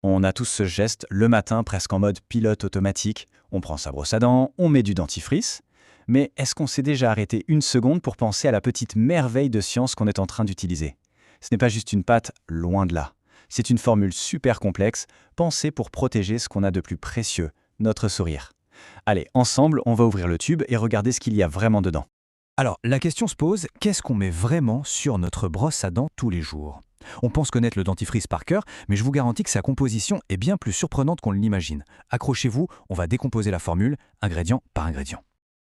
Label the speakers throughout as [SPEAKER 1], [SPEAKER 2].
[SPEAKER 1] On a tous ce geste le matin presque en mode pilote automatique. On prend sa brosse à dents, on met du dentifrice. Mais est-ce qu'on s'est déjà arrêté une seconde pour penser à la petite merveille de science qu'on est en train d'utiliser? Ce n'est pas juste une pâte, loin de là. C'est une formule super complexe, pensée pour protéger ce qu'on a de plus précieux, notre sourire. Allez, ensemble, on va ouvrir le tube et regarder ce qu'il y a vraiment dedans.
[SPEAKER 2] Alors, la question se pose, qu'est-ce qu'on met vraiment sur notre brosse à dents tous les jours? On pense connaître le dentifrice par cœur, mais je vous garantis que sa composition est bien plus surprenante qu'on l'imagine. Accrochez-vous, on va décomposer la formule, ingrédient par ingrédient.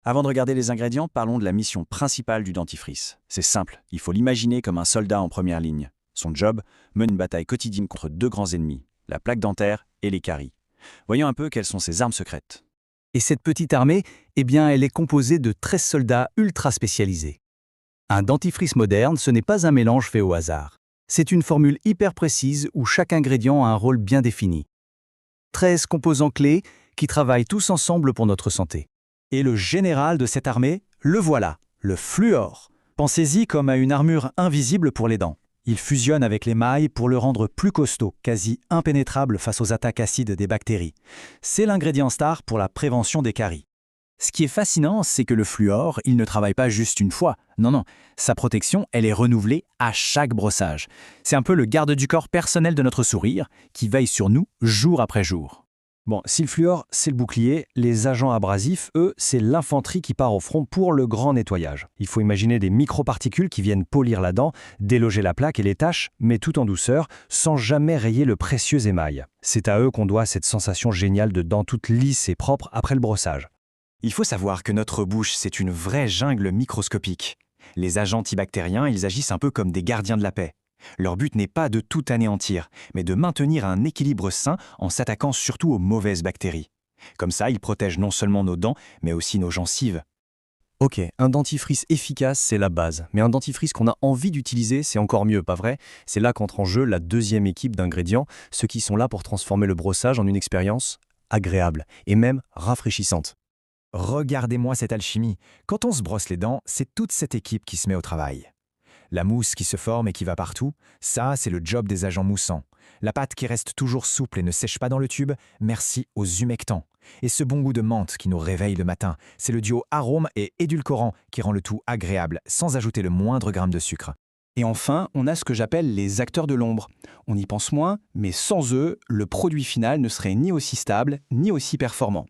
[SPEAKER 1] Avant de regarder les ingrédients, parlons de la mission principale du dentifrice. C'est simple, il faut l'imaginer comme un soldat en première ligne. Son job, mène une bataille quotidienne contre deux grands ennemis, la plaque dentaire et les caries. Voyons un peu quelles sont ses armes secrètes.
[SPEAKER 2] Et cette petite armée, eh bien, elle est composée de 13 soldats ultra spécialisés. Un dentifrice moderne, ce n'est pas un mélange fait au hasard. C'est une formule hyper précise où chaque ingrédient a un rôle bien défini. 13 composants clés qui travaillent tous ensemble pour notre santé.
[SPEAKER 3] Et le général de cette armée, le voilà, le fluor. Pensez-y comme à une armure invisible pour les dents. Il fusionne avec l'émail pour le rendre plus costaud, quasi impénétrable face aux attaques acides des bactéries. C'est l'ingrédient star pour la prévention des caries. Ce qui est fascinant, c'est que le fluor, il ne travaille pas juste une fois. Non, sa protection, elle est renouvelée à chaque brossage. C'est un peu le garde du corps personnel de notre sourire, qui veille sur nous jour après jour. Bon, si le fluor, c'est le bouclier, les agents abrasifs, eux, c'est l'infanterie qui part au front pour le grand nettoyage. Il faut imaginer des microparticules qui viennent polir la dent, déloger la plaque et les taches, mais tout en douceur, sans jamais rayer le précieux émail. C'est à eux qu'on doit cette sensation géniale de dents toutes lisses et propres après le brossage. Il faut savoir que notre bouche, c'est une vraie jungle microscopique. Les agents antibactériens, ils agissent un peu comme des gardiens de la paix. Leur but n'est pas de tout anéantir, mais de maintenir un équilibre sain en s'attaquant surtout aux mauvaises bactéries. Comme ça, ils protègent non seulement nos dents, mais aussi nos gencives.
[SPEAKER 2] Ok, un dentifrice efficace, c'est la base. Mais un dentifrice qu'on a envie d'utiliser, c'est encore mieux, pas vrai? C'est là qu'entre en jeu la deuxième équipe d'ingrédients, ceux qui sont là pour transformer le brossage en une expérience agréable et même rafraîchissante.
[SPEAKER 3] Regardez-moi cette alchimie. Quand on se brosse les dents, c'est toute cette équipe qui se met au travail. La mousse qui se forme et qui va partout, ça, c'est le job des agents moussants. La pâte qui reste toujours souple et ne sèche pas dans le tube, merci aux humectants. Et ce bon goût de menthe qui nous réveille le matin, c'est le duo arôme et édulcorant qui rend le tout agréable, sans ajouter le moindre gramme de sucre. Et enfin, on a ce que j'appelle les acteurs de l'ombre. On y pense moins, mais sans eux, le produit final ne serait ni aussi stable, ni aussi performant.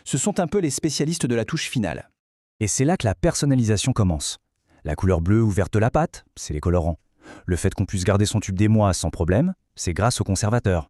[SPEAKER 3] Ce sont un peu les spécialistes de la touche finale.
[SPEAKER 2] Et c'est là que la personnalisation commence. La couleur bleue ou verte de la pâte, c'est les colorants. Le fait qu'on puisse garder son tube des mois sans problème, c'est grâce aux conservateurs.